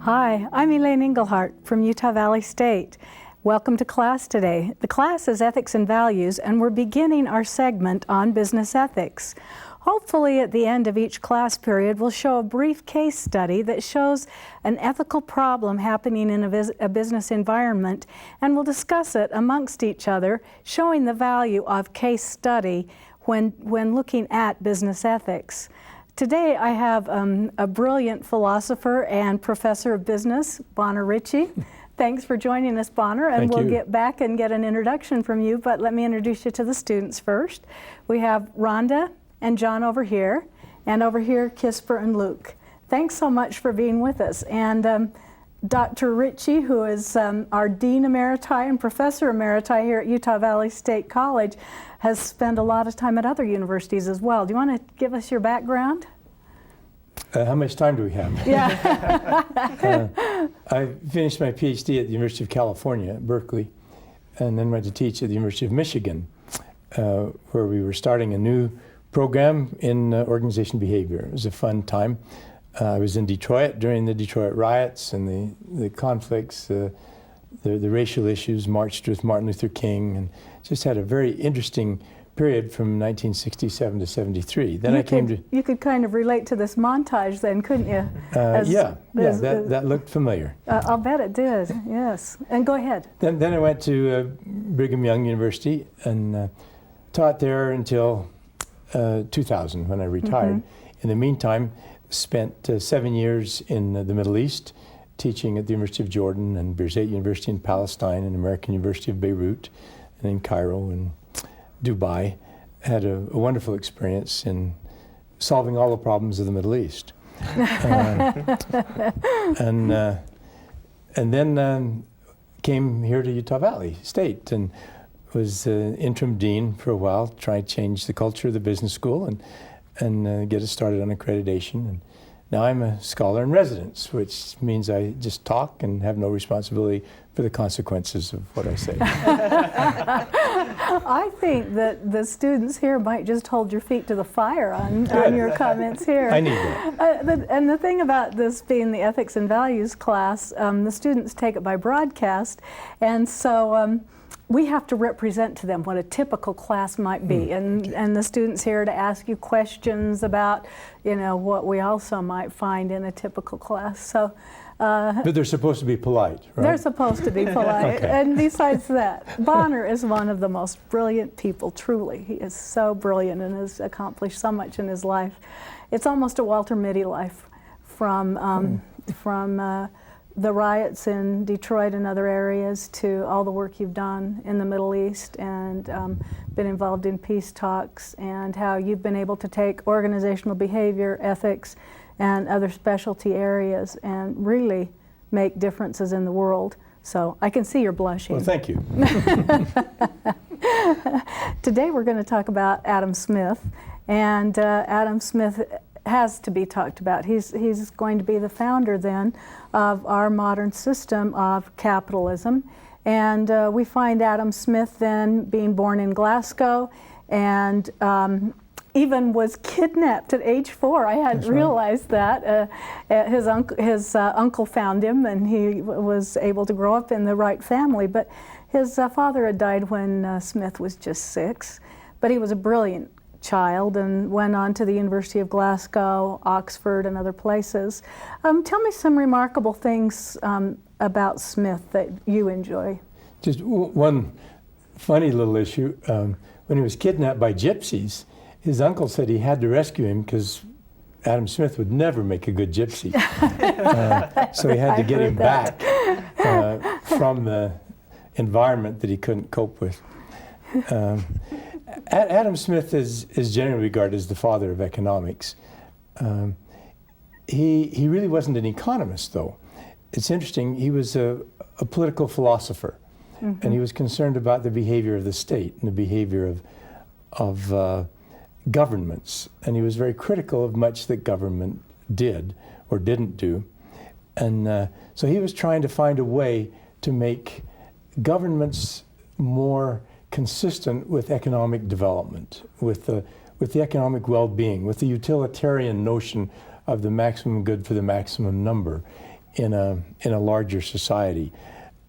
Hi, I'm Elaine Engelhardt from Utah Valley State. Welcome to class today. The class is Ethics and Values, and we're beginning our segment on business ethics. Hopefully at the end of each class period, we'll show a brief case study that shows an ethical problem happening in a business environment, and we'll discuss it amongst each other, showing the value of case study when looking at business ethics. Today I have a brilliant philosopher and professor of business, Bonner Ritchie. Thanks for joining us, Bonner, and we'll get back and get an introduction from you, but let me introduce you to the students first. We have Rhonda and John over here, and over here, Kisper and Luke. Thanks so much for being with us. And Dr. Ritchie, who is our Dean Emeriti and Professor Emeriti here at Utah Valley State College, has spent a lot of time at other universities as well. Do you want to give us your background? How much time do we have? Yeah. I finished my PhD at the University of California at Berkeley, and then went to teach at the University of Michigan, where we were starting a new program in organization behavior. It was a fun time. I was in Detroit during the Detroit riots and the conflicts, the racial issues, marched with Martin Luther King, and just had a very interesting period from 1967 to 73. Then You could kind of relate to this montage then, couldn't you? That looked familiar. I'll bet it did, yes. And go ahead. Then I went to Brigham Young University and taught there until 2000 when I retired. In the meantime, spent 7 years in the Middle East, teaching at the University of Jordan and Birzeit University in Palestine and American University of Beirut and in Cairo and Dubai. Had a wonderful experience in solving all the problems of the Middle East. And then came here to Utah Valley State and was interim dean for a while, trying to change the culture of the business school and get us started on accreditation. And now I'm a scholar in residence, which means I just talk and have no responsibility for the consequences of what I say. I think that the students here might just hold your feet to the fire on your comments here. I need that. And the thing about this being the Ethics and Values class, the students take it by broadcast, and so we have to represent to them what a typical class might be, and the students here to ask you questions about, what we also might find in a typical class. So, but they're supposed to be polite, right? They're supposed to be polite. Okay. And besides that, Bonner is one of the most brilliant people, truly. He is so brilliant and has accomplished so much in his life. It's almost a Walter Mitty life from the riots in Detroit and other areas to all the work you've done in the Middle East and been involved in peace talks, and how you've been able to take organizational behavior, ethics, and other specialty areas and really make differences in the world. So I can see you're blushing. Well, thank you. Today we're going to talk about Adam Smith, and Adam Smith has to be talked about. He's going to be the founder then of our modern system of capitalism. And we find Adam Smith then being born in Glasgow and even was kidnapped at age 4. I hadn't realized that. His uncle found him and he was able to grow up in the right family. But his father had died when Smith was just 6. But he was a brilliant child and went on to the University of Glasgow, Oxford, and other places. Tell me some remarkable things about Smith that you enjoy. Just one funny little issue. When he was kidnapped by gypsies, his uncle said he had to rescue him because Adam Smith would never make a good gypsy. So he had to get him back from the environment that he couldn't cope with. Adam Smith is generally regarded as the father of economics. He really wasn't an economist, though. It's interesting, he was a political philosopher, and he was concerned about the behavior of the state and the behavior of governments, and he was very critical of much that government did or didn't do. And so he was trying to find a way to make governments more consistent with economic development, with the economic well-being, with the utilitarian notion of the maximum good for the maximum number in a larger society.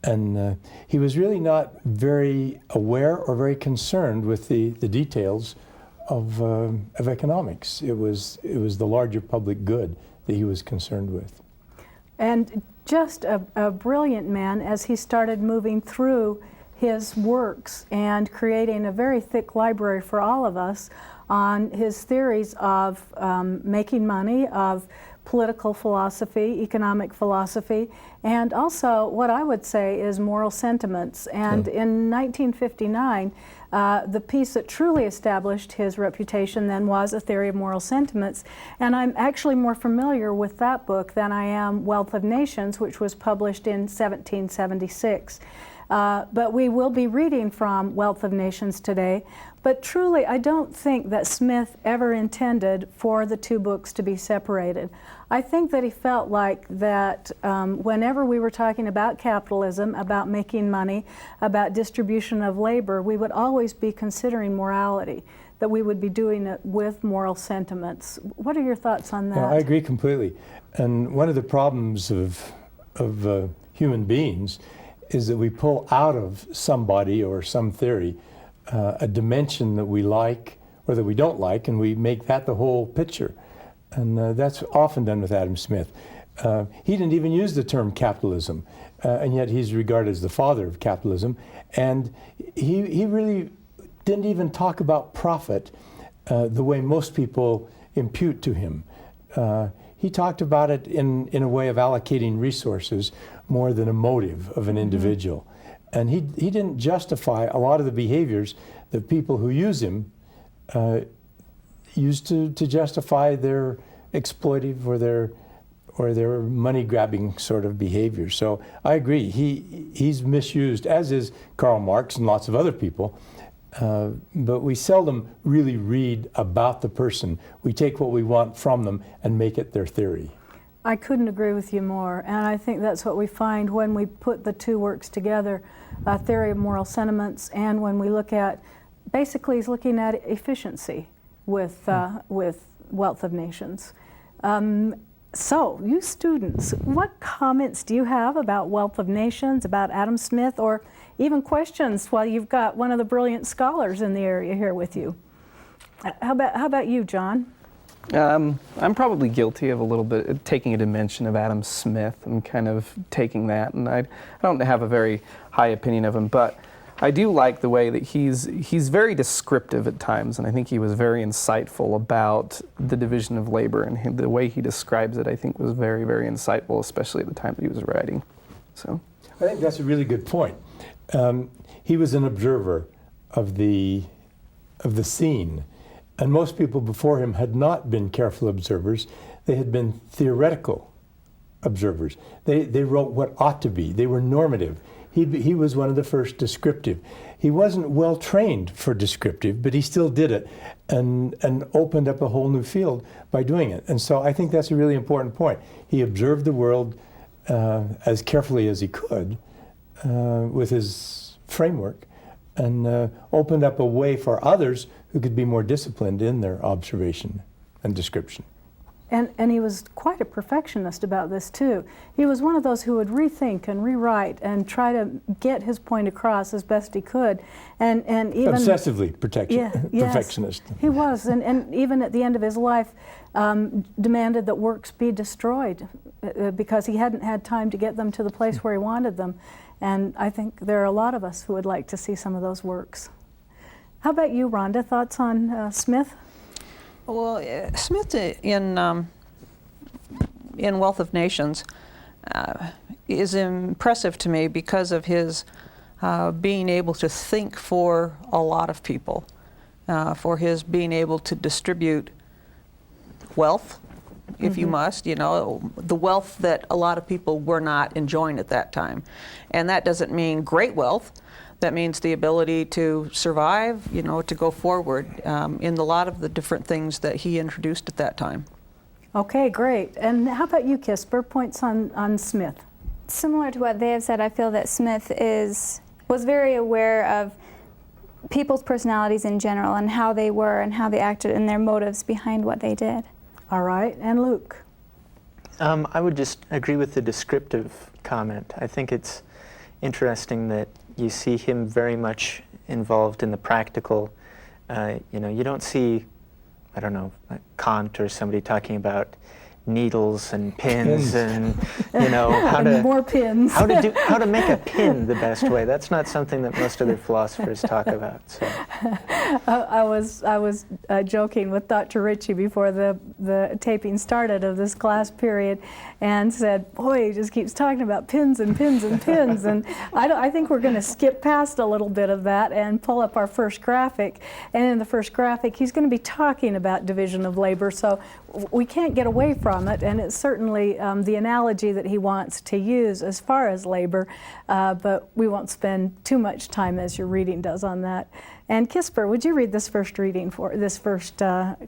And he was really not very aware or very concerned with the details of economics. It was the larger public good that he was concerned with. And just a brilliant man as he started moving through his works and creating a very thick library for all of us on his theories of making money, of political philosophy, economic philosophy, and also what I would say is moral sentiments. And in 1959, the piece that truly established his reputation then was A Theory of Moral Sentiments. And I'm actually more familiar with that book than I am Wealth of Nations, which was published in 1776. But we will be reading from Wealth of Nations today. But truly, I don't think that Smith ever intended for the two books to be separated. I think that he felt like that whenever we were talking about capitalism, about making money, about distribution of labor, we would always be considering morality, that we would be doing it with moral sentiments. What are your thoughts on that? Yeah, I agree completely. And one of the problems of human beings is that we pull out of somebody or some theory a dimension that we like or that we don't like, and we make that the whole picture. And that's often done with Adam Smith. He didn't even use the term capitalism, and yet he's regarded as the father of capitalism. And he really didn't even talk about profit the way most people impute to him. He talked about it in a way of allocating resources more than a motive of an individual. And he didn't justify a lot of the behaviors that people who use him use to justify their exploitive or their money-grabbing sort of behavior. So I agree, he's misused, as is Karl Marx and lots of other people, but we seldom really read about the person. We take what we want from them and make it their theory. I couldn't agree with you more, and I think that's what we find when we put the two works together, A Theory of Moral Sentiments, and when we look at, basically he's looking at efficiency with Wealth of Nations. So, you students, what comments do you have about Wealth of Nations, about Adam Smith, or even questions while you've got one of the brilliant scholars in the area here with you? How about you, John? I'm probably guilty of a little bit of taking a dimension of Adam Smith and kind of taking that, and I don't have a very high opinion of him, but I do like the way that he's very descriptive at times, and I think he was very insightful about the division of labor, and the way he describes it I think was very, very insightful, especially at the time that he was writing. So I think that's a really good point. He was an observer of the scene. And most people before him had not been careful observers. They had been theoretical observers. They wrote what ought to be. They were normative. He was one of the first descriptive. He wasn't well trained for descriptive, but he still did it and opened up a whole new field by doing it. And so I think that's a really important point. He observed the world as carefully as he could with his framework, and opened up a way for others who could be more disciplined in their observation and description. And he was quite a perfectionist about this too. He was one of those who would rethink and rewrite and try to get his point across as best he could. And even obsessively perfectionist. Yes, he was, and even at the end of his life demanded that works be destroyed because he hadn't had time to get them to the place where he wanted them. And I think there are a lot of us who would like to see some of those works. How about you, Rhonda? Thoughts on Smith? Well, Smith in Wealth of Nations is impressive to me because of his being able to think for a lot of people, for his being able to distribute wealth, if you must, you know, the wealth that a lot of people were not enjoying at that time. And that doesn't mean great wealth. That means the ability to survive, you know, to go forward in a lot of the different things that he introduced at that time. Okay, great. And how about you, Kisper? Points on Smith? Similar to what they have said, I feel that Smith was very aware of people's personalities in general and how they were and how they acted and their motives behind what they did. All right, and Luke? I would just agree with the descriptive comment. I think it's interesting that you see him very much involved in the practical. You don't see, I don't know, Kant or somebody talking about needles and pins and how to more pins. how to make a pin the best way. That's not something that most other philosophers talk about. So. I was joking with Dr. Ritchie before the taping started of this class period, and said, "Boy, he just keeps talking about pins and pins and pins." And I think we're going to skip past a little bit of that and pull up our first graphic. And in the first graphic, he's going to be talking about division of labor. So we can't get away from it, and it's certainly the analogy that he wants to use as far as labor, but we won't spend too much time as your reading does on that. And Kisper, would you read this first reading for this first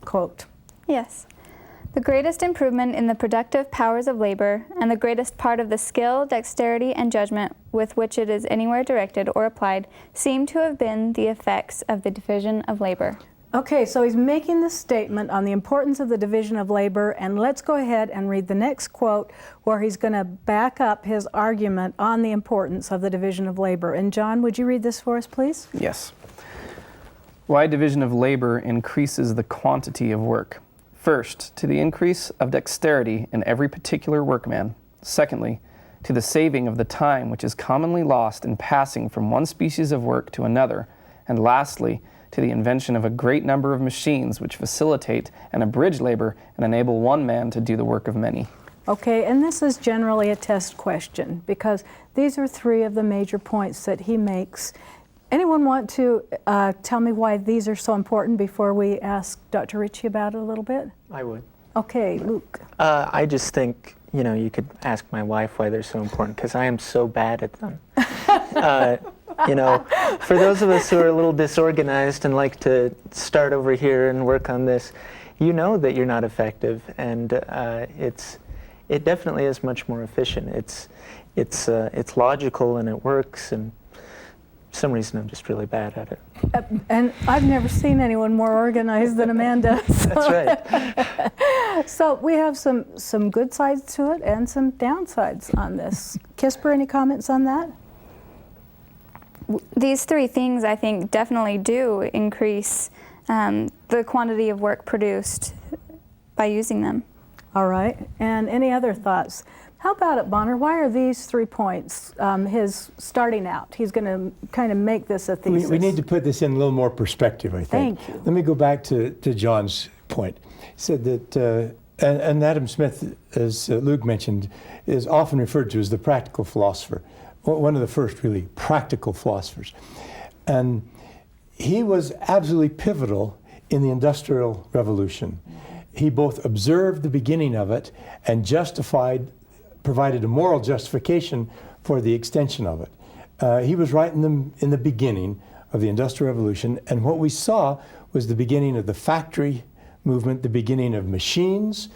quote? Yes. The greatest improvement in the productive powers of labor, and the greatest part of the skill, dexterity, and judgment with which it is anywhere directed or applied, seem to have been the effects of the division of labor. Okay, so he's making this statement on the importance of the division of labor, and let's go ahead and read the next quote where he's going to back up his argument on the importance of the division of labor. And John, would you read this for us, please? Yes. Why division of labor increases the quantity of work. First, to the increase of dexterity in every particular workman. Secondly, to the saving of the time which is commonly lost in passing from one species of work to another. And lastly, to the invention of a great number of machines which facilitate and abridge labor and enable one man to do the work of many. Okay, and this is generally a test question because these are three of the major points that he makes. Anyone want to tell me why these are so important before we ask Dr. Ritchie about it a little bit? I would. Okay, Luke. I just think, you could ask my wife why they're so important, because I am so bad at them. For those of us who are a little disorganized and like to start over here and work on this, you know that you're not effective, and it definitely is much more efficient. It's logical and it works, and for some reason I'm just really bad at it. And I've never seen anyone more organized than Amanda. That's right. So we have some good sides to it and some downsides on this. Kisper, any comments on that? These three things, I think, definitely do increase the quantity of work produced by using them. All right. And any other thoughts? How about it, Bonner? Why are these 3 points his starting out? He's going to kind of make this a thesis. We need to put this in a little more perspective, I think. Thank you. Let me go back to John's point. He said that, and Adam Smith, as Luke mentioned, is often referred to as the practical philosopher, one of the first really practical philosophers. And he was absolutely pivotal in the Industrial Revolution. He both observed the beginning of it and provided a moral justification for the extension of it. He was right in the beginning of the Industrial Revolution, and what we saw was the beginning of the factory movement, the beginning of machines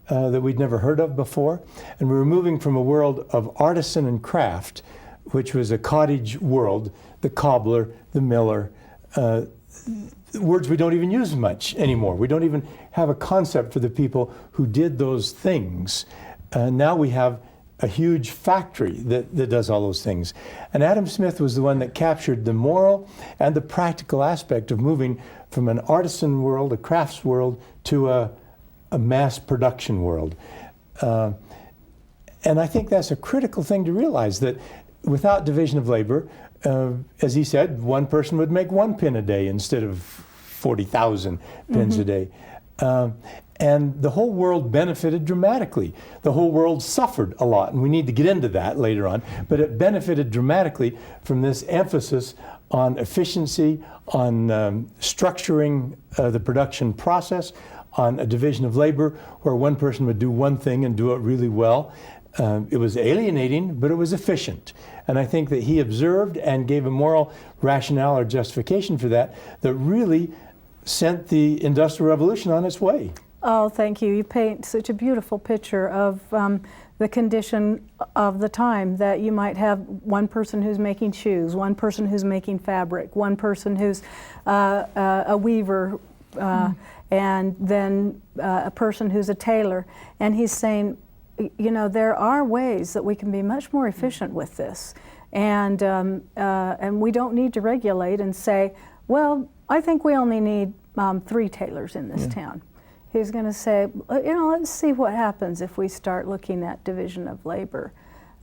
that we'd never heard of before, and we were moving from a world of artisan and craft, which was a cottage world, the cobbler, the miller, words we don't even use much anymore. We don't even have a concept for the people who did those things. Now we have a huge factory that does all those things. And Adam Smith was the one that captured the moral and the practical aspect of moving from an artisan world, a crafts world, to a mass production world. And I think that's a critical thing to realize, that without division of labor, as he said, one person would make 1 pin a day instead of 40,000 pins a day. And the whole world benefited dramatically. The whole world suffered a lot, and we need to get into that later on, but it benefited dramatically from this emphasis on efficiency, on structuring the production process, on a division of labor where one person would do one thing and do it really well. It was alienating, but it was efficient. And I think that he observed and gave a moral rationale or justification for that really sent the Industrial Revolution on its way. Oh, thank you. You paint such a beautiful picture of the condition of the time, that you might have one person who's making shoes, one person who's making fabric, one person who's a weaver, and then a person who's a tailor. And he's saying you know, there are ways that we can be much more efficient with this. And we don't need to regulate and say, well, I think we only need 3 tailors in this town. He's going to say, you know, let's see what happens if we start looking at division of labor.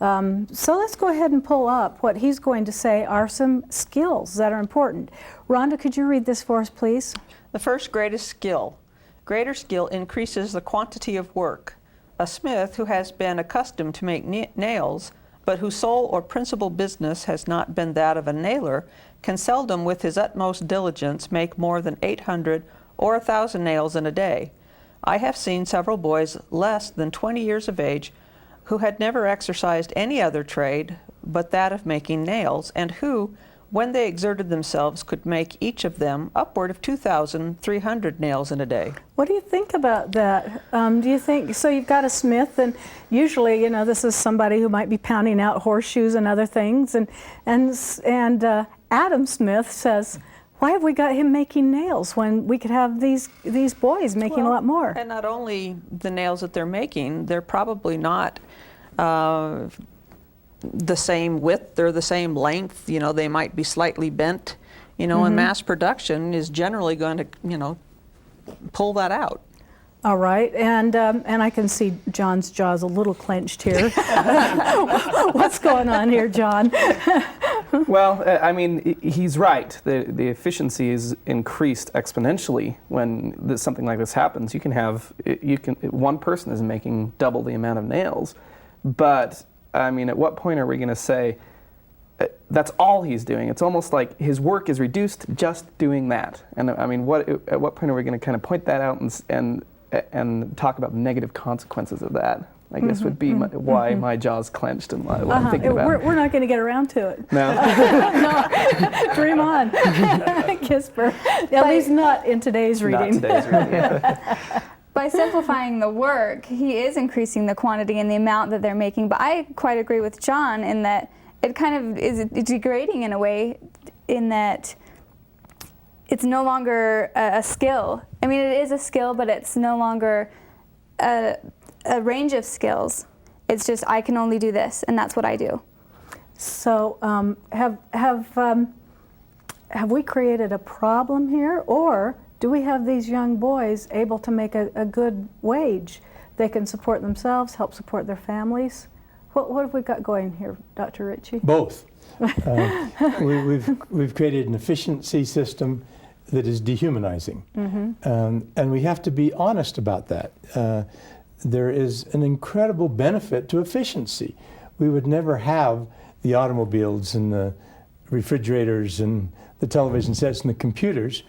So let's go ahead and pull up what he's going to say are some skills that are important. Rhonda, could you read this for us, please? The first greatest skill. Greater skill increases the quantity of work. A smith who has been accustomed to make nails, but whose sole or principal business has not been that of a nailer, can seldom with his utmost diligence make more than 800 or 1,000 nails in a day. I have seen several boys less than 20 years of age who had never exercised any other trade but that of making nails, and who, when they exerted themselves, could make each of them upward of 2,300 nails in a day. What do you think about that? Do you think, so you've got a smith, and usually, you know, this is somebody who might be pounding out horseshoes and other things, and Adam Smith says, why have we got him making nails when we could have these boys making a lot more? And not only the nails that they're making, they're probably not the same width or the same length. You know, they might be slightly bent, you know, and mass production is generally going to, you know, pull that out. All right, and I can see John's jaw's a little clenched here. What's going on here, John? Well, I mean, he's right. The efficiency is increased exponentially when something like this happens. You can have, one person is making double the amount of nails, but I mean, at what point are we going to say that's all he's doing? It's almost like his work is reduced to just doing that. And I mean, at what point are we going to kind of point that out and talk about the negative consequences of that? I guess would be why my jaw's clenched and what I'm thinking about. We're not going to get around to it. No? No. Dream on. Kisper. At least not in today's reading. Not today's reading. By simplifying the work, he is increasing the quantity and the amount that they're making. But I quite agree with John in that it kind of is degrading in a way, in that it's no longer a skill. I mean, it is a skill, but it's no longer a range of skills. It's just, I can only do this, and that's what I do. So have we created a problem here, or do we have these young boys able to make a good wage? They can support themselves, help support their families. What have we got going here, Dr. Ritchie? Both. We've created an efficiency system that is dehumanizing, and we have to be honest about that. There is an incredible benefit to efficiency. We would never have the automobiles and the refrigerators and the television sets and the computers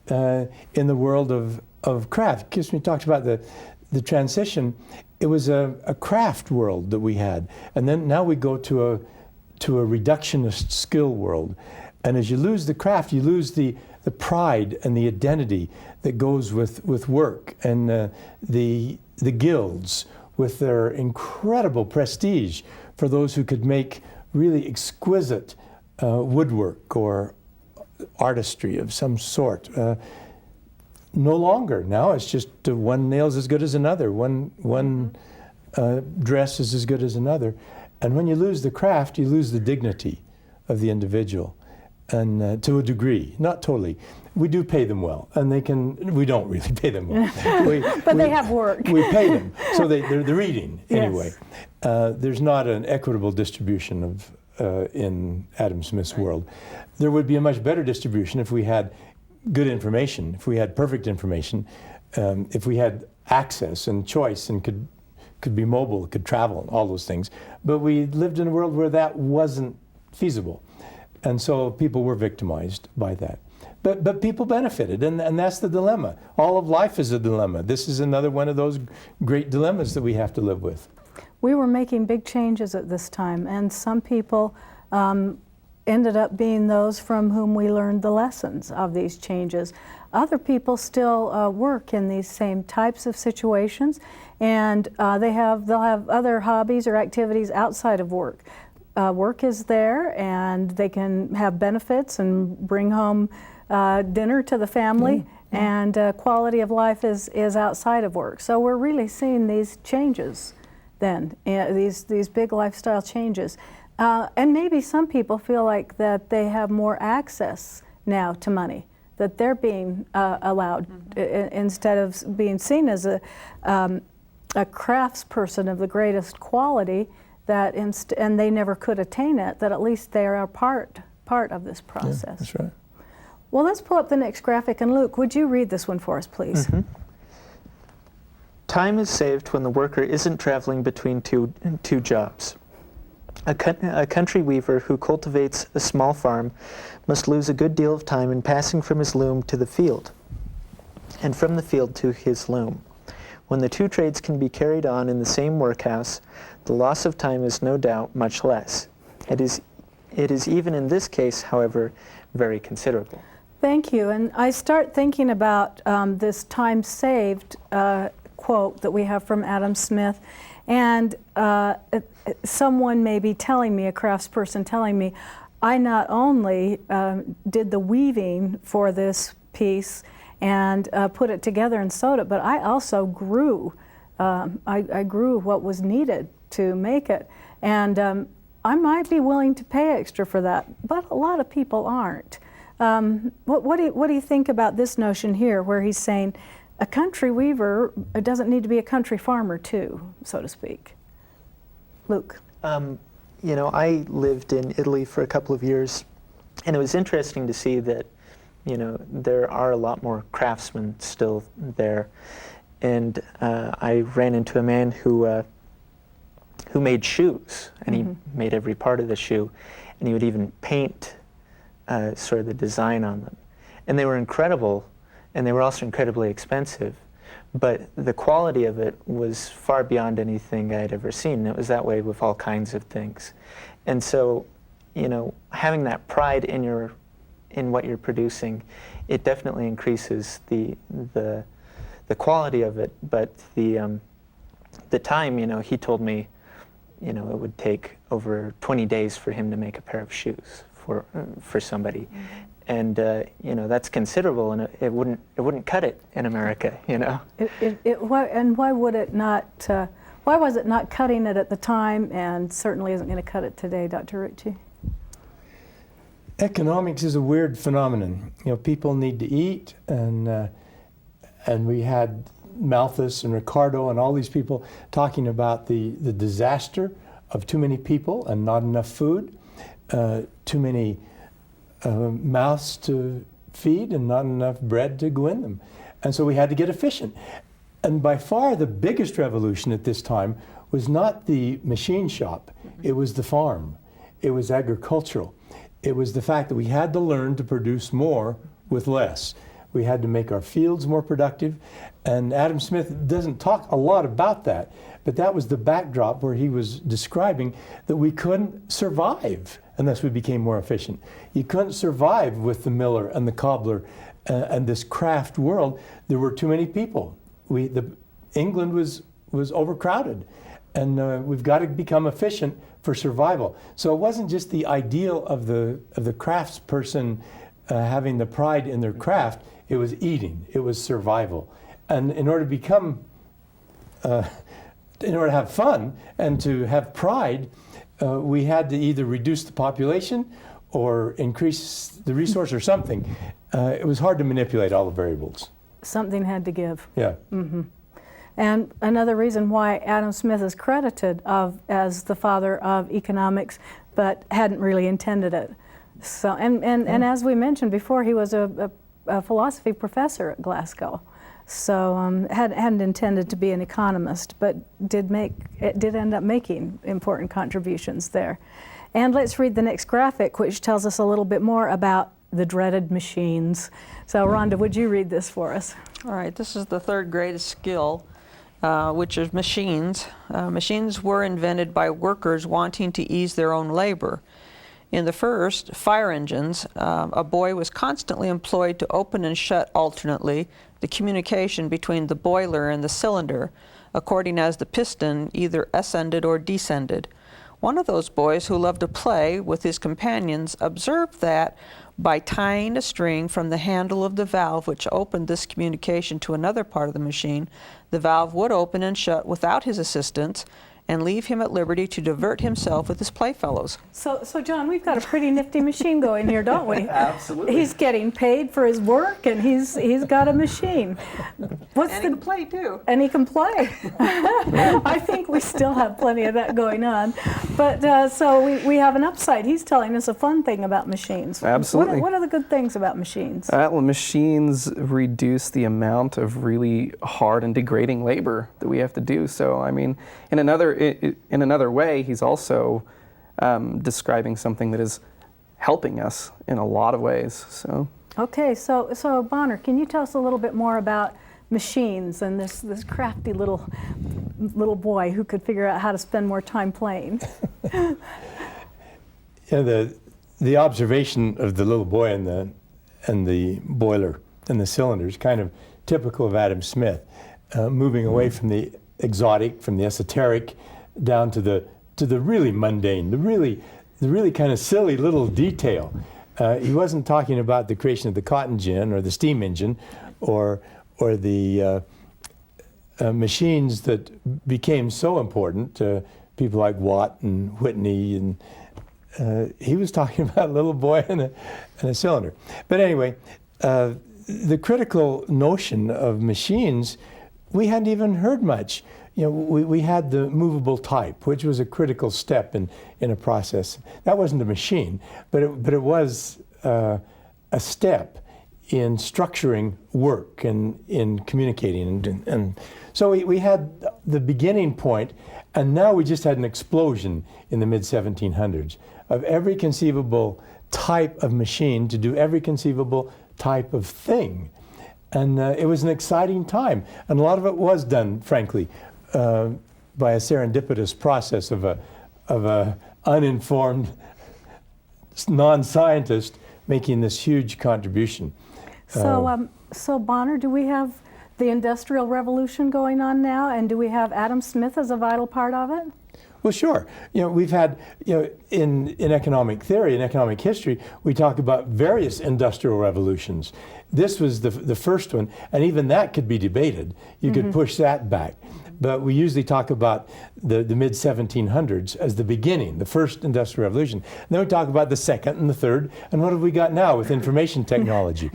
in the world of craft. Because we talked about the transition, it was a craft world that we had, and then now we go to a reductionist skill world. And as you lose the craft, you lose the pride and the identity that goes with work, and the guilds with their incredible prestige for those who could make really exquisite woodwork or artistry of some sort. No longer. Now it's just one nail's as good as another, one dress is as good as another. And when you lose the craft, you lose the dignity of the individual. And to a degree, not totally. We do pay them well, and we don't really pay them well. But they have work. We pay them, so they're eating anyway. Yes. There's not an equitable distribution of in Adam Smith's world. There would be a much better distribution if we had good information, if we had perfect information, if we had access and choice and could be mobile, could travel, all those things. But we lived in a world where that wasn't feasible. And so people were victimized by that. But people benefited, and that's the dilemma. All of life is a dilemma. This is another one of those great dilemmas that we have to live with. We were making big changes at this time, and some people ended up being those from whom we learned the lessons of these changes. Other people still work in these same types of situations, and they'll have other hobbies or activities outside of work. Work is there, and they can have benefits and bring home dinner to the family, and quality of life is outside of work. So we're really seeing these changes then, these big lifestyle changes. And maybe some people feel like that they have more access now to money, that they're being allowed, instead of being seen as a craftsperson of the greatest quality, that and they never could attain it, that at least they are part of this process. Yeah, that's right. Well, let's pull up the next graphic, and Luke, would you read this one for us, please? Time is saved when the worker isn't traveling between two jobs. A country weaver who cultivates a small farm must lose a good deal of time in passing from his loom to the field, and from the field to his loom. When the two trades can be carried on in the same workhouse, the loss of time is no doubt much less. It is even in this case, however, very considerable. Thank you. And I start thinking about this time saved quote that we have from Adam Smith. And someone may be telling me, a craftsperson telling me, I not only did the weaving for this piece and put it together and sewed it, but I also grew. I grew what was needed to make it. And I might be willing to pay extra for that, but a lot of people aren't. What do you think about this notion here, where he's saying a country weaver doesn't need to be a country farmer too, so to speak? Luke. You know, I lived in Italy for a couple of years, and it was interesting to see that, you know, there are a lot more craftsmen still there. And I ran into a man who made shoes, and he made every part of the shoe, and he would even paint sort of the design on them. And they were incredible, and they were also incredibly expensive, but the quality of it was far beyond anything I had ever seen. It was that way with all kinds of things. And so, you know, having that pride in what you're producing, it definitely increases the quality of it. But the time, you know, he told me, you know, it would take over 20 days for him to make a pair of shoes for somebody. And you know, that's considerable, and it wouldn't cut it in America, you know. Why would it not? Why was it not cutting it at the time, and certainly isn't going to cut it today, Dr. Ritchie? Economics is a weird phenomenon. You know, people need to eat, and we had Malthus and Ricardo and all these people talking about the disaster of too many people and not enough food, too many mouths to feed and not enough bread to go in them. And so we had to get efficient. And by far the biggest revolution at this time was not the machine shop, it was the farm. It was agricultural. It was the fact that we had to learn to produce more with less. We had to make our fields more productive. And Adam Smith doesn't talk a lot about that, but that was the backdrop where he was describing that we couldn't survive unless we became more efficient. You couldn't survive with the miller and the cobbler and this craft world. There were too many people. England was overcrowded, and we've got to become efficient for survival. So it wasn't just the ideal of the craftsperson having the pride in their craft. It was eating. It was survival. And in order to become, in order to have fun and to have pride, we had to either reduce the population or increase the resource or something. It was hard to manipulate all the variables. Something had to give. Yeah. And another reason why Adam Smith is credited as the father of economics, but hadn't really intended it. So, and as we mentioned before, he was a philosophy professor at Glasgow. So hadn't intended to be an economist, but did end up making important contributions there. And let's read the next graphic, which tells us a little bit more about the dreaded machines. So Rhonda, would you read this for us? All right, this is the third greatest skill, which is machines. Machines were invented by workers wanting to ease their own labor. In the first, fire engines, a boy was constantly employed to open and shut alternately the communication between the boiler and the cylinder, according as the piston either ascended or descended. One of those boys who loved to play with his companions observed that by tying a string from the handle of the valve which opened this communication to another part of the machine, the valve would open and shut without his assistance, and leave him at liberty to divert himself with his playfellows. So John, we've got a pretty nifty machine going here, don't we? Absolutely. He's getting paid for his work, and he's got a machine. What's And he can play too. And he can play. I think we still have plenty of that going on. But so we have an upside. He's telling us a fun thing about machines. Absolutely. What are the good things about machines? Well, machines reduce the amount of really hard and degrading labor that we have to do. So, I mean, in another way, he's also describing something that is helping us in a lot of ways. So. Okay, so Bonner, can you tell us a little bit more about machines and this crafty little boy who could figure out how to spend more time playing? Yeah, the observation of the little boy and the boiler and the cylinders, kind of typical of Adam Smith, moving away from the exotic, from the esoteric, down to the really mundane, the really kind of silly little detail. He wasn't talking about the creation of the cotton gin or the steam engine, or the machines that became so important. People like Watt and Whitney, and he was talking about a little boy and a cylinder. But anyway, the critical notion of machines, we hadn't even heard much. You know, we had the movable type, which was a critical step in a process. That wasn't a machine, but it was a step in structuring work and in communicating. And so we had the beginning point, and now we just had an explosion in the mid-1700s of every conceivable type of machine to do every conceivable type of thing. And it was an exciting time. And a lot of it was done, frankly, by a serendipitous process of a uninformed non-scientist making this huge contribution. So Bonner, do we have the Industrial Revolution going on now, and do we have Adam Smith as a vital part of it? Well, sure. You know, we've had, in economic theory, in economic history, we talk about various industrial revolutions. This was the first one, and even that could be debated. You could push that back. But we usually talk about the mid-1700s as the beginning, the first industrial revolution. And then we talk about the second and the third, and what have we got now with information technology?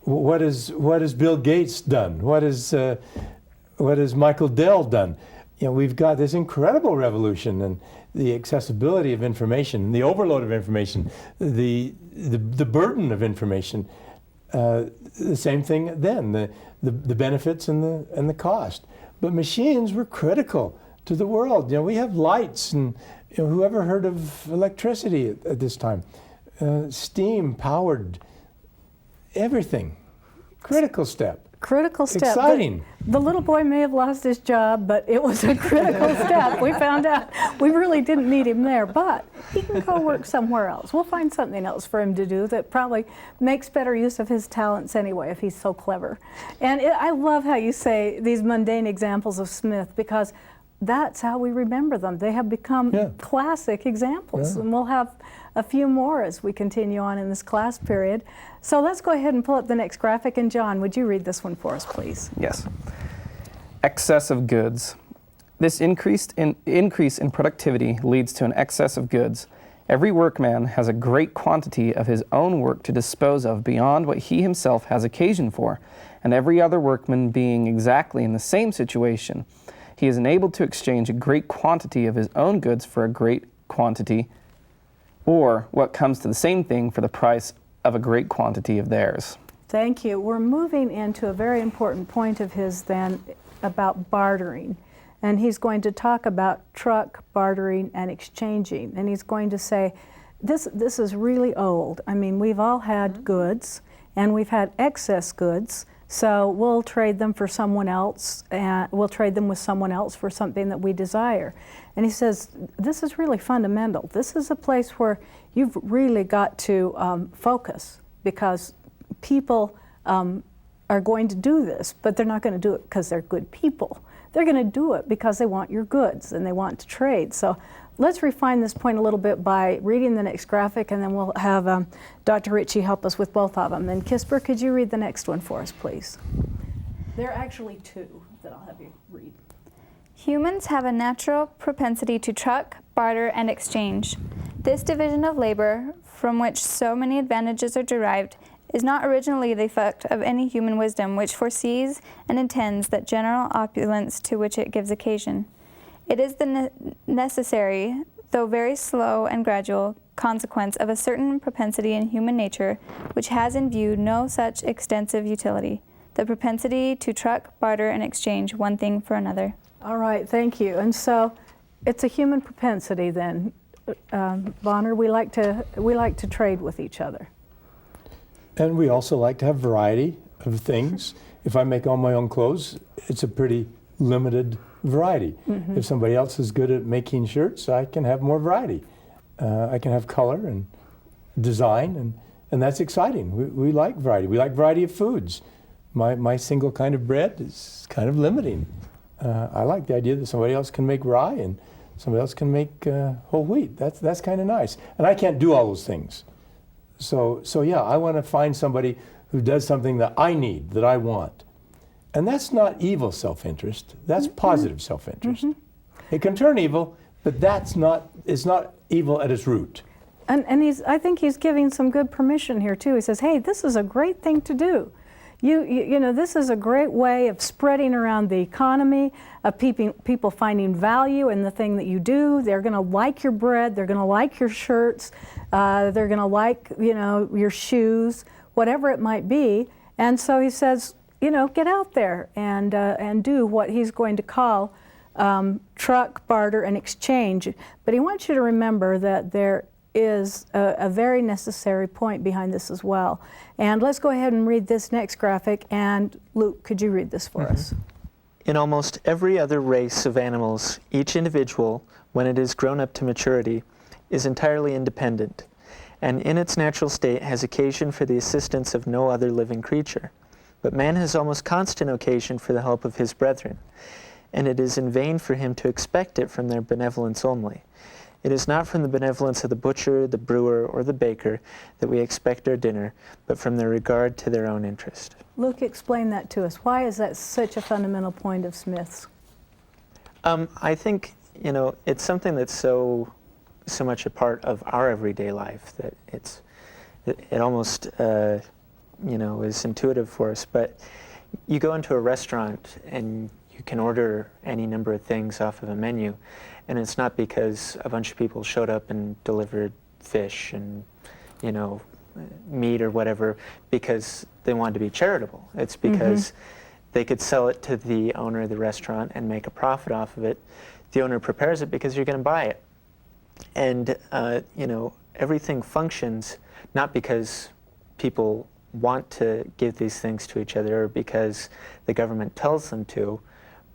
What has Bill Gates done? What has Michael Dell done? You know, we've got this incredible revolution, and the accessibility of information, the overload of information, the burden of information. The same thing then, the benefits and the cost. But machines were critical to the world. You know, we have lights, and whoever heard of electricity at this time? Steam powered everything. Critical step. Critical step. Exciting. The little boy may have lost his job, but it was a critical step. We found out we really didn't need him there, but he can go work somewhere else. We'll find something else for him to do that probably makes better use of his talents anyway, if he's so clever. And I love how you say these mundane examples of Smith, because that's how we remember them. They have become classic examples, and we'll have a few more as we continue on in this class period. So let's go ahead and pull up the next graphic. And John, would you read this one for us, please? Yes. Excess of goods. This increase in productivity leads to an excess of goods. Every workman has a great quantity of his own work to dispose of beyond what he himself has occasion for, and every other workman being exactly in the same situation, he is enabled to exchange a great quantity of his own goods for a great quantity, or what comes to the same thing, for the price of a great quantity of theirs. Thank you. We're moving into a very important point of his then about bartering. And he's going to talk about truck, bartering, and exchanging. And he's going to say, this is really old. I mean, we've all had goods, and we've had excess goods, so we'll trade them for someone else, and we'll trade them with someone else for something that we desire. And he says, this is really fundamental. This is a place where you've really got to focus, because people are going to do this, but they're not going to do it because they're good people. They're going to do it because they want your goods and they want to trade. So let's refine this point a little bit by reading the next graphic, and then we'll have Dr. Ritchie help us with both of them. And Kisper, could you read the next one for us, please? There are actually two that I'll have you read. Humans have a natural propensity to truck, barter, and exchange. This division of labor, from which so many advantages are derived, is not originally the effect of any human wisdom which foresees and intends that general opulence to which it gives occasion. It is the necessary, though very slow and gradual, consequence of a certain propensity in human nature which has in view no such extensive utility, the propensity to truck, barter, and exchange one thing for another. All right, thank you. And so it's a human propensity then, Bonner. We like to trade with each other. And we also like to have variety of things. If I make all my own clothes, it's a pretty limited variety. If somebody else is good at making shirts, I can have more variety. I can have color and design, and that's exciting. We like variety. We like variety of foods. My single kind of bread is kind of limiting. I like the idea that somebody else can make rye and somebody else can make whole wheat. That's kind of nice. And I can't do all those things. So yeah, I want to find somebody who does something that I need, that I want. And that's not evil self-interest. That's positive self-interest. It can turn evil, but it's not evil at its root. And I think he's giving some good permission here too. He says, hey, this is a great thing to do. You know, this is a great way of spreading around the economy, of people finding value in the thing that you do. They're going to like your bread. They're going to like your shirts. They're going to like, you know, your shoes, whatever it might be. And so he says, you know, get out there and do what he's going to call truck, barter, and exchange. But he wants you to remember that there is a very necessary point behind this as well. And let's go ahead and read this next graphic. And Luke, could you read this for us? In almost every other race of animals, each individual, when it is grown up to maturity, is entirely independent, and in its natural state has occasion for the assistance of no other living creature. But man has almost constant occasion for the help of his brethren, and it is in vain for him to expect it from their benevolence only. It is not from the benevolence of the butcher, the brewer, or the baker that we expect our dinner, but from their regard to their own interest. Luke, explain that to us. Why is that such a fundamental point of Smith's? I think, you know, it's something that's so much a part of our everyday life that it almost, you know, is intuitive for us. But you go into a restaurant and you can order any number of things off of a menu, and it's not because a bunch of people showed up and delivered fish and, you know, meat or whatever because they wanted to be charitable. It's because they could sell it to the owner of the restaurant and make a profit off of it. The owner prepares it because you're going to buy it. And, you know, everything functions not because people want to give these things to each other or because the government tells them to,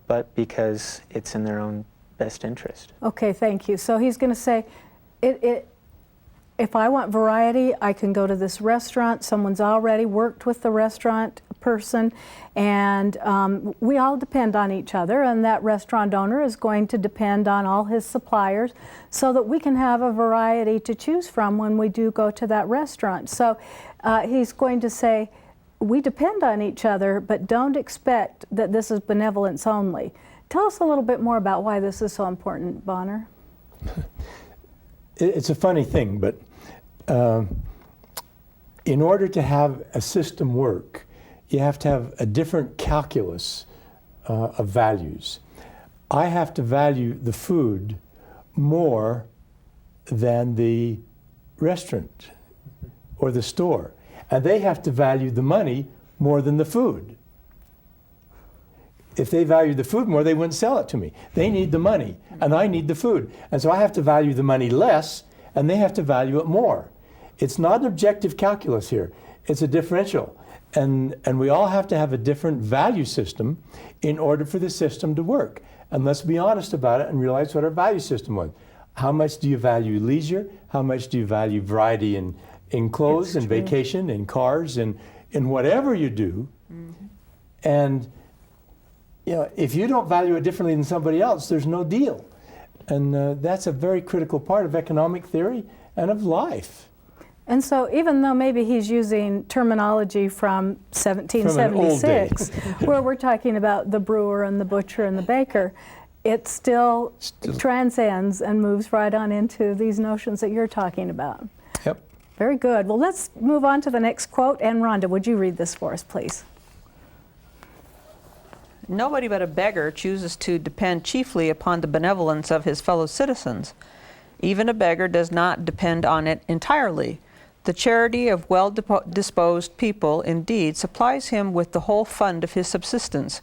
but because it's in their own best interest. Okay, thank you. So he's going to say, if I want variety, I can go to this restaurant. Someone's already worked with the restaurant person, and we all depend on each other, and that restaurant owner is going to depend on all his suppliers so that we can have a variety to choose from when we do go to that restaurant. So he's going to say, we depend on each other, but don't expect that this is benevolence only. Tell us a little bit more about why this is so important, Bonner. It's a funny thing, but in order to have a system work, you have to have a different calculus of values. I have to value the food more than the restaurant or the store, and they have to value the money more than the food. If they valued the food more, they wouldn't sell it to me. They need the money, and I need the food. And so I have to value the money less, and they have to value it more. It's not an objective calculus here. It's a differential. And we all have to have a different value system in order for the system to work. And let's be honest about it and realize what our value system was. How much do you value leisure? How much do you value variety in clothes and vacation, in cars, and in whatever you do? And you know, if you don't value it differently than somebody else, there's no deal. And that's a very critical part of economic theory and of life. And so even though maybe he's using terminology from 1776, where we're talking about the brewer and the butcher and the baker, it still transcends and moves right on into these notions that you're talking about. Yep. Very good. Well, let's move on to the next quote. And Rhonda, would you read this for us, please? Nobody but a beggar chooses to depend chiefly upon the benevolence of his fellow citizens. Even a beggar does not depend on it entirely. The charity of well-disposed people, indeed, supplies him with the whole fund of his subsistence.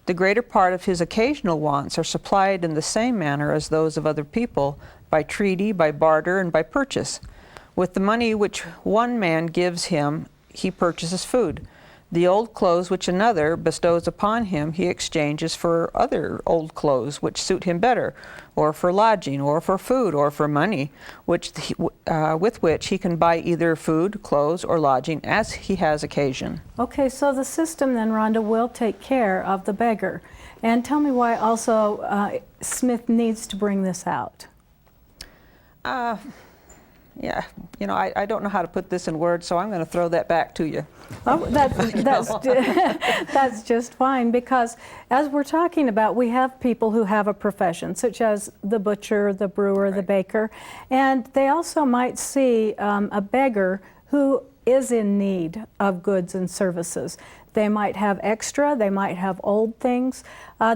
The greater part of his occasional wants are supplied in the same manner as those of other people, by treaty, by barter, and by purchase. With the money which one man gives him, he purchases food. The old clothes which another bestows upon him he exchanges for other old clothes which suit him better, or for lodging, or for food, or for money, with which he can buy either food, clothes, or lodging as he has occasion. Okay, so the system then, Rhonda, will take care of the beggar. And tell me why also Smith needs to bring this out. Yeah, you know, I don't know how to put this in words, so I'm going to throw that back to you. Oh, that's just fine, because as we're talking about, we have people who have a profession, such as the butcher, the brewer, Right. the baker, and they also might see a beggar who is in need of goods and services. They might have extra, they might have old things,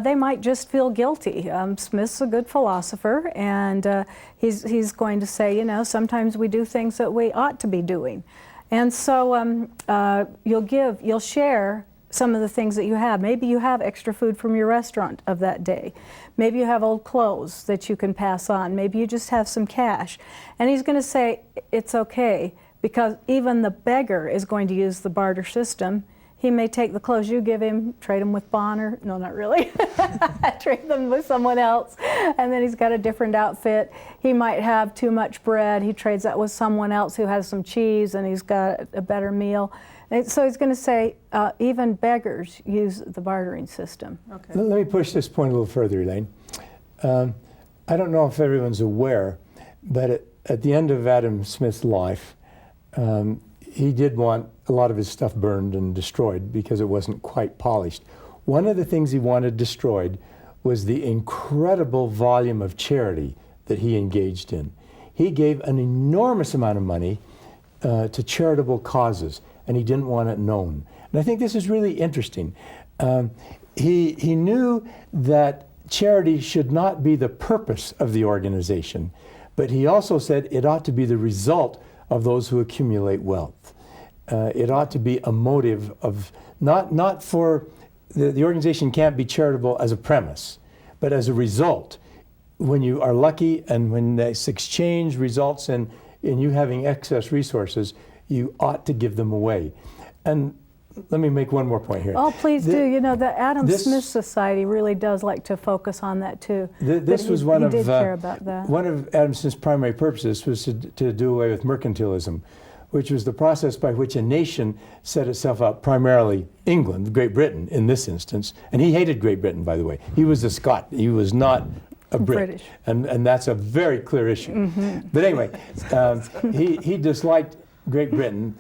they might just feel guilty. Smith's a good philosopher, and he's going to say, you know, sometimes we do things that we ought to be doing. And so you'll share some of the things that you have. Maybe you have extra food from your restaurant of that day. Maybe you have old clothes that you can pass on. Maybe you just have some cash. And he's going to say, it's okay, because even the beggar is going to use the barter system. He may take the clothes you give him, trade them with Bonner. No, not really. Trade them with someone else. And then he's got a different outfit. He might have too much bread. He trades that with someone else who has some cheese, and he's got a better meal. And so he's going to say, even beggars use the bartering system. Okay. Let me push this point a little further, Elaine. I don't know if everyone's aware, but at the end of Adam Smith's life, he did want a lot of his stuff burned and destroyed because it wasn't quite polished. One of the things he wanted destroyed was the incredible volume of charity that he engaged in. He gave an enormous amount of money to charitable causes, and he didn't want it known. And I think this is really interesting. He knew that charity should not be the purpose of the organization, but he also said it ought to be the result of those who accumulate wealth. It ought to be a motive of, not for, the organization can't be charitable as a premise, but as a result. When you are lucky and when this exchange results in you having excess resources, you ought to give them away. And let me make one more point here. Oh, please do. You know, the Adam Smith Society really does like to focus on that too. This was one of did care about that. One of Adam Smith's primary purposes was to do away with mercantilism, which was the process by which a nation set itself up, primarily England, Great Britain in this instance. And he hated Great Britain, by the way. He was a Scot. He was not a Brit. British. And that's a very clear issue. Mm-hmm. But anyway, he disliked Great Britain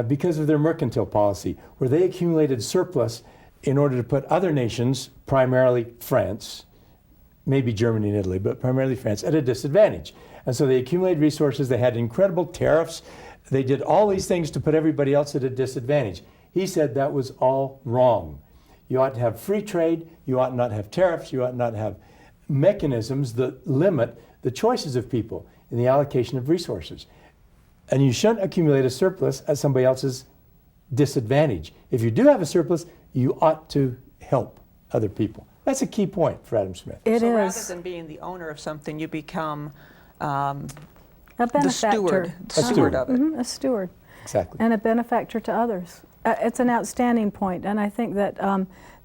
because of their mercantile policy, where they accumulated surplus in order to put other nations, primarily France, maybe Germany and Italy, but primarily France, at a disadvantage. And so they accumulated resources, they had incredible tariffs, they did all these things to put everybody else at a disadvantage. He said that was all wrong. You ought to have free trade, you ought not have tariffs, you ought not have mechanisms that limit the choices of people in the allocation of resources. And you shouldn't accumulate a surplus at somebody else's disadvantage. If you do have a surplus, you ought to help other people. That's a key point for Adam Smith. It so is. rather than being the owner of something, you become A the benefactor. steward of it. Mhm, a steward. Exactly. And a benefactor to others. It's an outstanding point, and I think that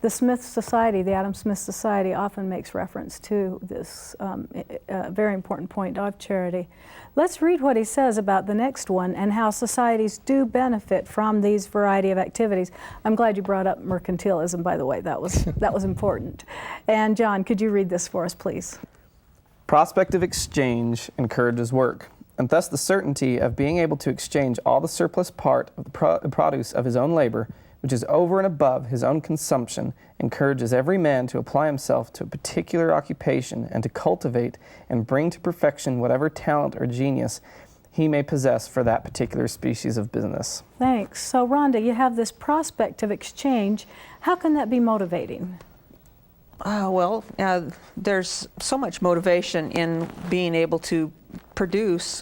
the Smith Society, the Adam Smith Society, often makes reference to this very important point of charity. Let's read what he says about the next one and how societies do benefit from these variety of activities. I'm glad you brought up mercantilism, by the way. That was important. And John, could you read this for us, please? Prospective exchange encourages work, and thus the certainty of being able to exchange all the surplus part of the produce of his own labor which is over and above his own consumption, encourages every man to apply himself to a particular occupation and to cultivate and bring to perfection whatever talent or genius he may possess for that particular species of business. Thanks. So Rhonda, you have this prospect of exchange. How can that be motivating? There's so much motivation in being able to produce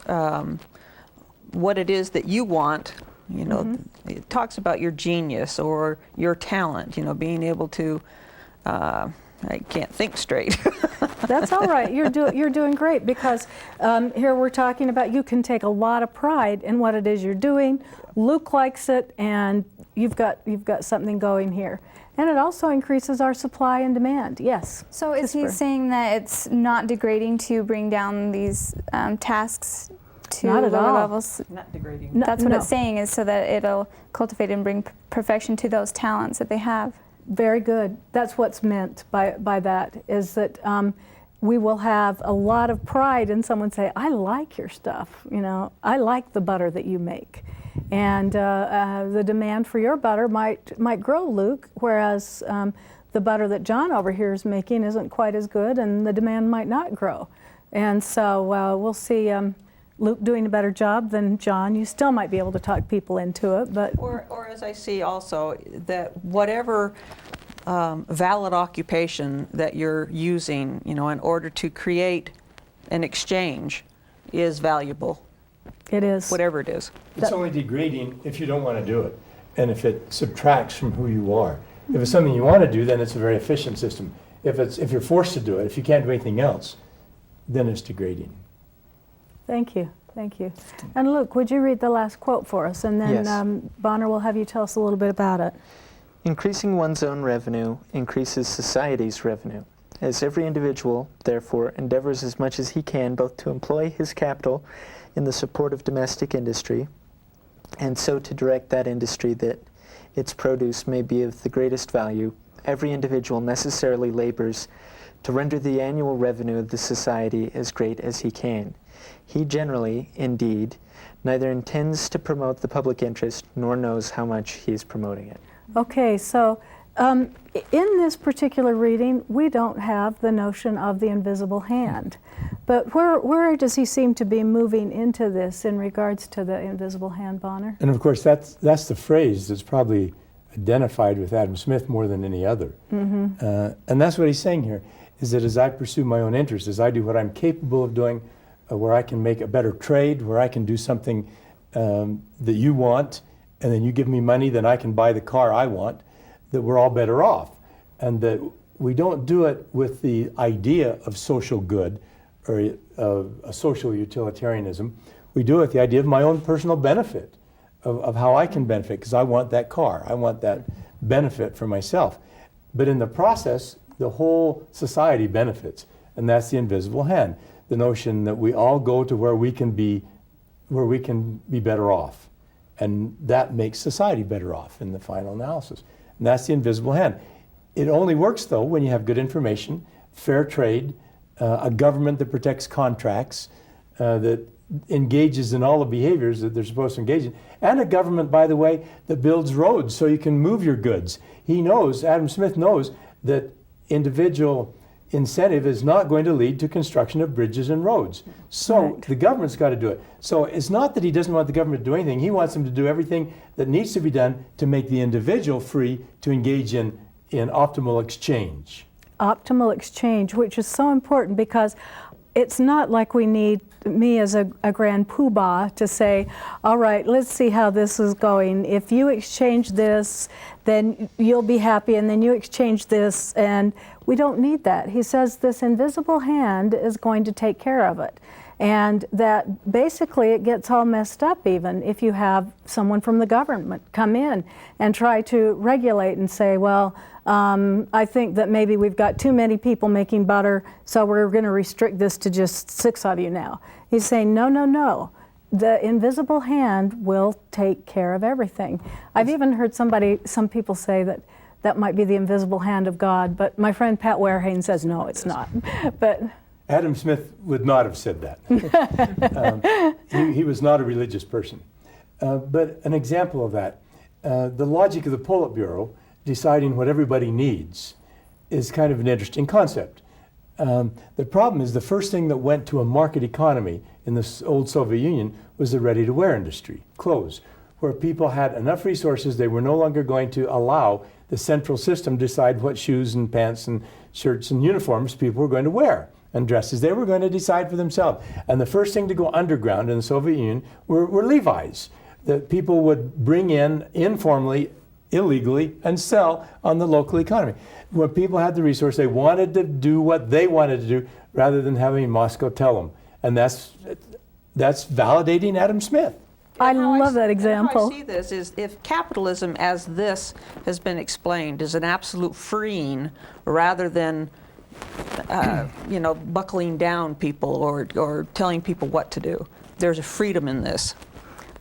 what it is that you want. You know, it talks about your genius or your talent, you know, being able to, I can't think straight. That's all right. You're doing great, because here we're talking about you can take a lot of pride in what it is you're doing. Luke likes it, and you've got something going here. And it also increases our supply and demand. Yes. So is he saying that it's not degrading to bring down these tasks to Not at lower all. levels? Not degrading. That's what it's saying, is so that it'll cultivate and bring perfection to those talents that they have. Very good. That's what's meant by that, is that we will have a lot of pride in someone say, I like your stuff, you know, I like the butter that you make. And the demand for your butter might grow, Luke, whereas the butter that John over here is making isn't quite as good, and the demand might not grow. And so we'll see Luke doing a better job than John. You still might be able to talk people into it, but... Or as I see also, that whatever valid occupation that you're using, you know, in order to create an exchange is valuable. It is. Whatever it is. It's only degrading if you don't want to do it, and if it subtracts from who you are. If it's something you want to do, then it's a very efficient system. If you're forced to do it, if you can't do anything else, then it's degrading. Thank you. Thank you. And Luke, would you read the last quote for us? And then Yes. Bonner will have you tell us a little bit about it. Increasing one's own revenue increases society's revenue. As every individual, therefore, endeavors as much as he can both to employ his capital in the support of domestic industry, and so to direct that industry that its produce may be of the greatest value, every individual necessarily labors to render the annual revenue of the society as great as he can. He generally, indeed, neither intends to promote the public interest nor knows how much he is promoting it. Okay, so in this particular reading, we don't have the notion of the invisible hand. But where does he seem to be moving into this in regards to the invisible hand, Bonner? And of course, that's the phrase that's probably identified with Adam Smith more than any other. And that's what he's saying here, is that as I pursue my own interests, as I do what I'm capable of doing, where I can make a better trade, where I can do something that you want, and then you give me money, then I can buy the car I want, that we're all better off. And that we don't do it with the idea of social good or a social utilitarianism. We do it with the idea of my own personal benefit, of how I can benefit, because I want that car. I want that benefit for myself. But in the process, the whole society benefits, and that's the invisible hand. The notion that we all go to where we can be better off. And that makes society better off in the final analysis. And that's the invisible hand. It only works, though, when you have good information, fair trade, a government that protects contracts, that engages in all the behaviors that they're supposed to engage in, and a government, by the way, that builds roads so you can move your goods. He knows, Adam Smith knows, that individual incentive is not going to lead to construction of bridges and roads. So the government's got to do it. So it's not that he doesn't want the government to do anything. He wants them to do everything that needs to be done to make the individual free to engage in optimal exchange. Optimal exchange, which is so important, because it's not like we need me as a grand poobah to say, all right, let's see how this is going. If you exchange this, then you'll be happy, and then you exchange this, and we don't need that. He says this invisible hand is going to take care of it. And that basically it gets all messed up even if you have someone from the government come in and try to regulate and say, well, I think that maybe we've got too many people making butter, so we're going to restrict this to just 6 of you now. He's saying, no, no, no. The invisible hand will take care of everything. I've even heard some people say that that might be the invisible hand of God, but my friend Pat Warehane says, no, it's not. But Adam Smith would not have said that. He was not a religious person. But an example of that, the logic of the Politburo deciding what everybody needs is kind of an interesting concept. The problem is the first thing that went to a market economy in the old Soviet Union was the ready-to-wear industry, clothes, where people had enough resources. They were no longer going to allow the central system to decide what shoes and pants and shirts and uniforms people were going to wear and dresses. They were going to decide for themselves. And the first thing to go underground in the Soviet Union were Levi's, that people would bring in informally, illegally, and sell on the local economy. When people had the resource, they wanted to do what they wanted to do rather than having Moscow tell them. And that's validating Adam Smith. I love that example. How I see this is if capitalism, as this has been explained, is an absolute freeing rather than, buckling down people or telling people what to do. There's a freedom in this.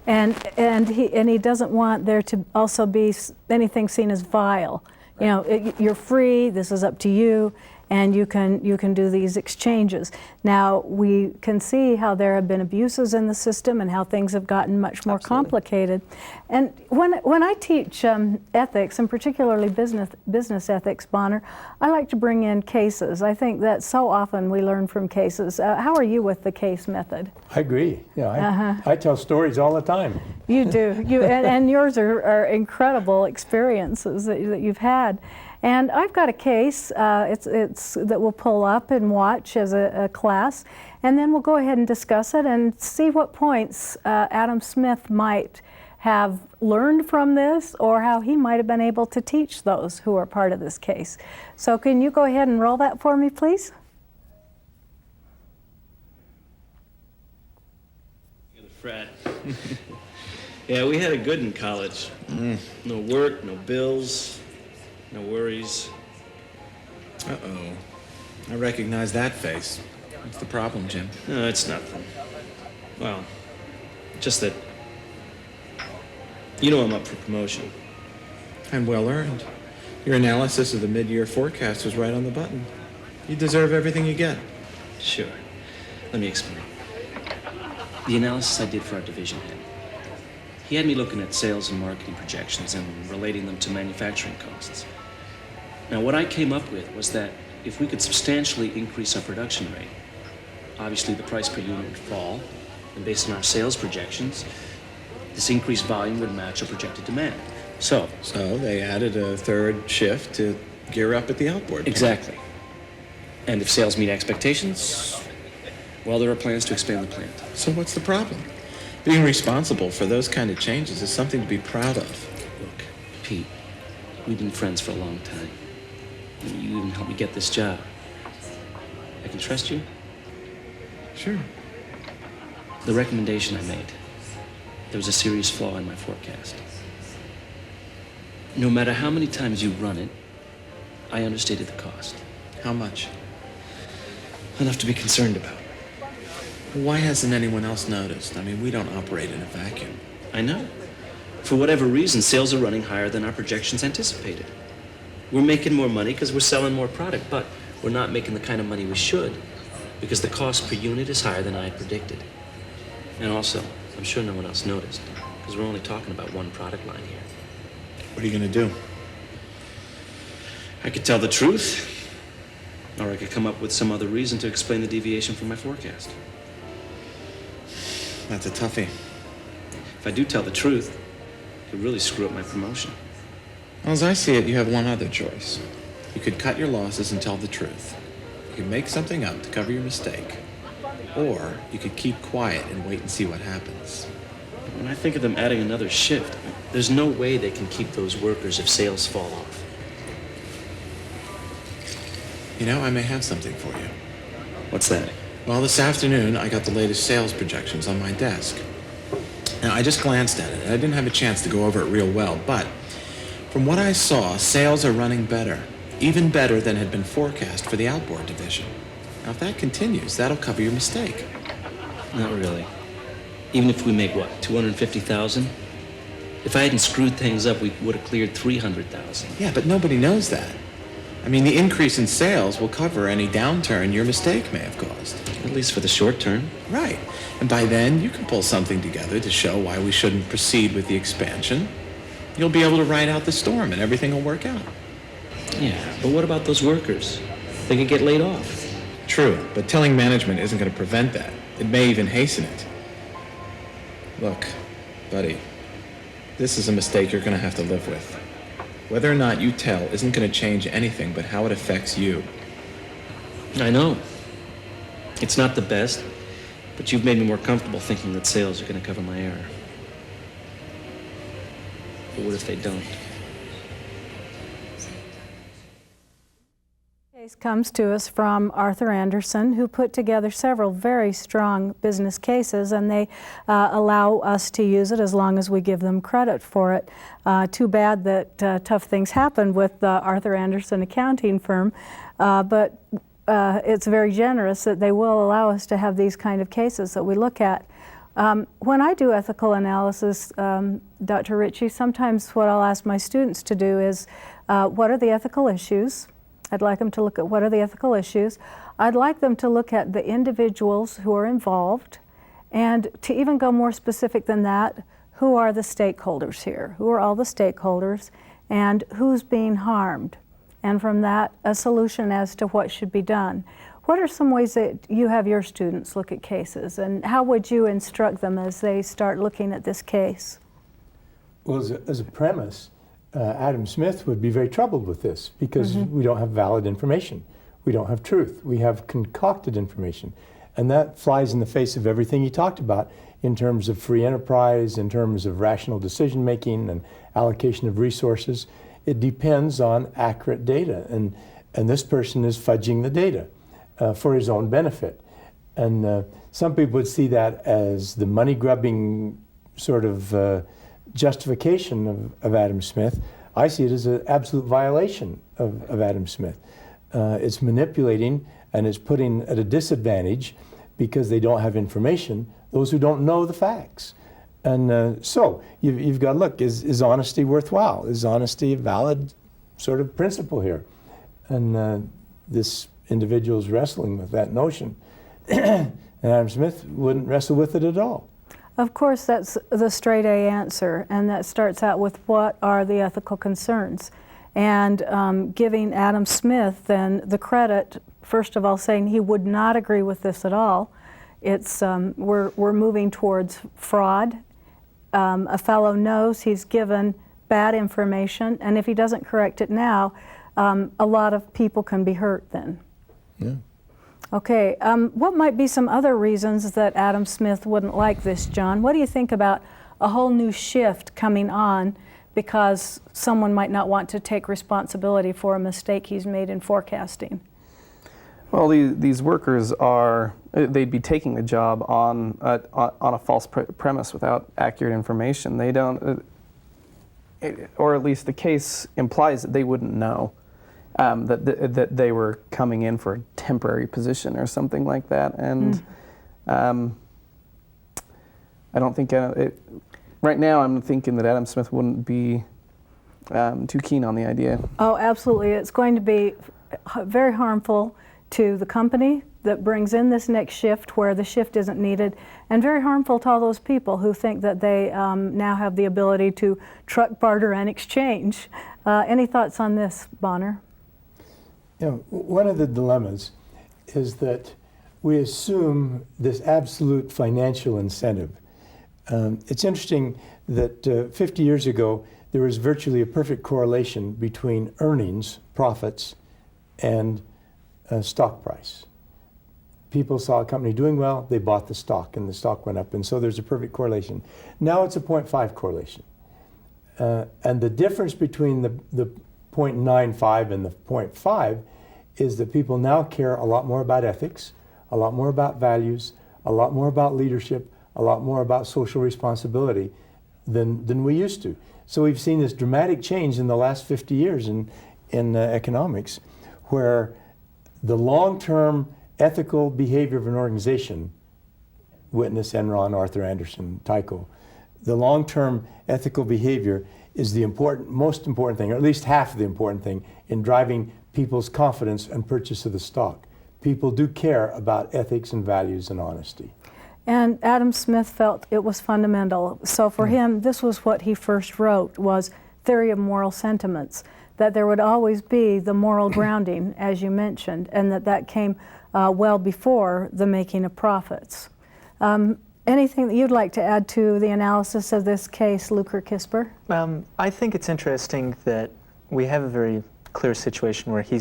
And he doesn't want there to also be anything seen as vile. Right. You're free. This is up to you, and you can do these exchanges. Now we can see how there have been abuses in the system and how things have gotten much more complicated. And when I teach ethics, and particularly business ethics, Bonner, I like to bring in cases. I think that so often we learn from cases. How are you with the case method? I agree. I tell stories all the time. You do. And yours are incredible experiences that you've had. And I've got a case it's that we'll pull up and watch as a class, and then we'll go ahead and discuss it and see what points Adam Smith might have learned from this, or how he might have been able to teach those who are part of this case. So can you go ahead and roll that for me, please? Frat. Yeah, we had it good in college. No work, no bills, no worries. Uh-oh. I recognize that face. What's the problem, Jim? No, it's nothing. Well, just that, I'm up for promotion. And well earned. Your analysis of the mid-year forecast was right on the button. You deserve everything you get. Sure. Let me explain. The analysis I did for our division head, he had me looking at sales and marketing projections and relating them to manufacturing costs. Now, what I came up with was that if we could substantially increase our production rate, obviously the price per unit would fall, and based on our sales projections, this increased volume would match our projected demand. So they added a third shift to gear up at the outboard plant. Exactly. And if sales meet expectations, well, there are plans to expand the plant. So what's the problem? Being responsible for those kind of changes is something to be proud of. Look, Pete, we've been friends for a long time. You even helped me get this job. I can trust you? Sure. The recommendation I made, there was a serious flaw in my forecast. No matter how many times you run it, I understated the cost. How much? Enough to be concerned about. Why hasn't anyone else noticed? I mean, we don't operate in a vacuum. I know. For whatever reason, sales are running higher than our projections anticipated. We're making more money because we're selling more product, but we're not making the kind of money we should because the cost per unit is higher than I had predicted. And also, I'm sure no one else noticed because we're only talking about one product line here. What are you going to do? I could tell the truth, or I could come up with some other reason to explain the deviation from my forecast. That's a toughie. If I do tell the truth, it could really screw up my promotion. Well, as I see it, you have one other choice. You could cut your losses and tell the truth. You could make something up to cover your mistake. Or you could keep quiet and wait and see what happens. When I think of them adding another shift, there's no way they can keep those workers if sales fall off. I may have something for you. What's that? Well, this afternoon, I got the latest sales projections on my desk. Now, I just glanced at it, and I didn't have a chance to go over it real well, but from what I saw, sales are running better, even better than had been forecast for the outboard division. Now, if that continues, that'll cover your mistake. Not really. Even if we make, what, $250,000? If I hadn't screwed things up, we would have cleared $300,000. Yeah, but nobody knows that. I mean, the increase in sales will cover any downturn your mistake may have caused. At least for the short term. Right. And by then, you can pull something together to show why we shouldn't proceed with the expansion. You'll be able to ride out the storm and everything will work out. Yeah, but what about those workers? They could get laid off. True, but telling management isn't going to prevent that. It may even hasten it. Look, buddy, this is a mistake you're going to have to live with. Whether or not you tell isn't going to change anything but how it affects you. I know. It's not the best, but you've made me more comfortable thinking that sales are going to cover my error. But what if they don't? Case comes to us from Arthur Anderson, who put together several very strong business cases, and they allow us to use it as long as we give them credit for it. Too bad that tough things happened with the Arthur Anderson accounting firm, but it's very generous that they will allow us to have these kind of cases that we look at. When I do ethical analysis, Dr. Ritchie, sometimes what I'll ask my students to do is, what are the ethical issues? I'd like them to look at what are the ethical issues. I'd like them to look at the individuals who are involved, and to even go more specific than that, who are the stakeholders here? Who are all the stakeholders, and who's being harmed? And from that, a solution as to what should be done. What are some ways that you have your students look at cases, and how would you instruct them as they start looking at this case? Well, as a premise, Adam Smith would be very troubled with this because we don't have valid information. We don't have truth. We have concocted information. And that flies in the face of everything he talked about in terms of free enterprise, in terms of rational decision making and allocation of resources. It depends on accurate data. And this person is fudging the data for his own benefit. And some people would see that as the money-grubbing sort of justification of Adam Smith. I see it as an absolute violation of Adam Smith. It's manipulating and it's putting at a disadvantage, because they don't have information, those who don't know the facts. And so you've got to look, is honesty worthwhile? Is honesty a valid sort of principle here? And this individual is wrestling with that notion. And Adam Smith wouldn't wrestle with it at all. Of course, that's the straight A answer, and that starts out with what are the ethical concerns. And giving Adam Smith then the credit, first of all, saying he would not agree with this at all. It's we're moving towards fraud. A fellow knows he's given bad information, and if he doesn't correct it now, a lot of people can be hurt then. Yeah. Okay, what might be some other reasons that Adam Smith wouldn't like this, John? What do you think about a whole new shift coming on because someone might not want to take responsibility for a mistake he's made in forecasting? Well, these workers they'd be taking the job on a false premise without accurate information. They don't, or at least the case implies that they wouldn't know. That they were coming in for a temporary position or something like that, and I don't think right now I'm thinking that Adam Smith wouldn't be too keen on the idea. Oh, absolutely. It's going to be very harmful to the company that brings in this next shift where the shift isn't needed, and very harmful to all those people who think that they now have the ability to truck, barter, and exchange. Any thoughts on this, Bonner? You know, one of the dilemmas is that we assume this absolute financial incentive. It's interesting that 50 years ago, there was virtually a perfect correlation between earnings, profits, and stock price. People saw a company doing well, they bought the stock, and the stock went up, and so there's a perfect correlation. Now it's a 0.5 correlation. And the difference between the 0.95 and the 0.5 is that people now care a lot more about ethics, a lot more about values, a lot more about leadership, a lot more about social responsibility than we used to. So we've seen this dramatic change in the last 50 years in economics, where the long-term ethical behavior of an organization, witness Enron, Arthur Anderson, Tyco, the long-term ethical behavior is the most important thing, or at least half of the important thing, in driving people's confidence and purchase of the stock. People do care about ethics and values and honesty. And Adam Smith felt it was fundamental. So for him, this was what he first wrote, was theory of moral sentiments, that there would always be the moral grounding, as you mentioned, and that came well before the making of profits. Anything that you'd like to add to the analysis of this case, Luke or Kisper? I think it's interesting that we have a very clear situation where he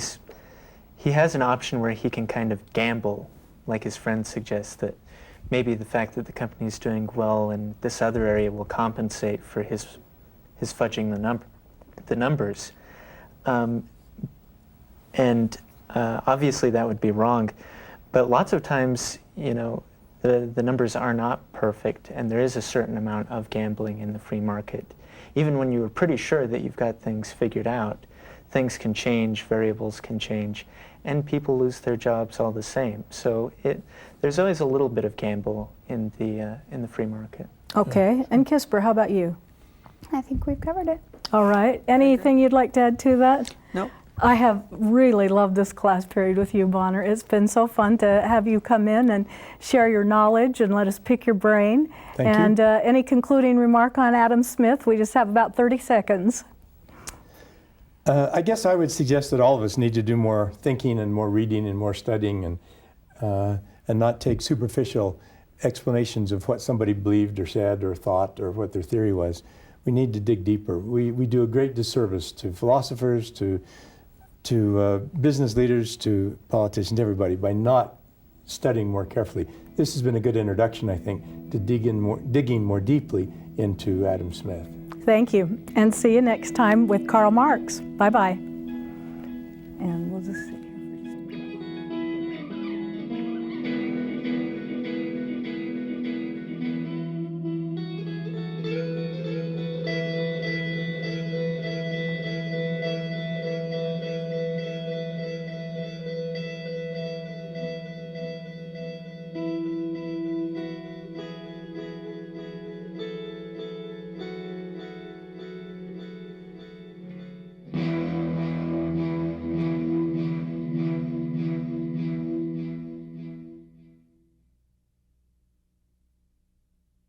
has an option where he can kind of gamble, like his friend suggests, that maybe the fact that the company is doing well in this other area will compensate for his fudging the numbers. Obviously that would be wrong, but lots of times, you know, the numbers are not perfect, and there is a certain amount of gambling in the free market. Even when you're pretty sure that you've got things figured out, things can change, variables can change, and people lose their jobs all the same. So there's always a little bit of gamble in the free market. Okay, and Kisper, how about you? I think we've covered it. All right, anything you'd like to add to that? No. I have really loved this class period with you, Bonner. It's been so fun to have you come in and share your knowledge and let us pick your brain. Thank you. And any concluding remark on Adam Smith? We just have about 30 seconds. I guess I would suggest that all of us need to do more thinking and more reading and more studying, and not take superficial explanations of what somebody believed or said or thought or what their theory was. We need to dig deeper. We do a great disservice to philosophers, to business leaders, to politicians, everybody, by not studying more carefully. This has been a good introduction, I think, to digging more deeply into Adam Smith. Thank you, and see you next time with Karl Marx. Bye-bye. And we'll just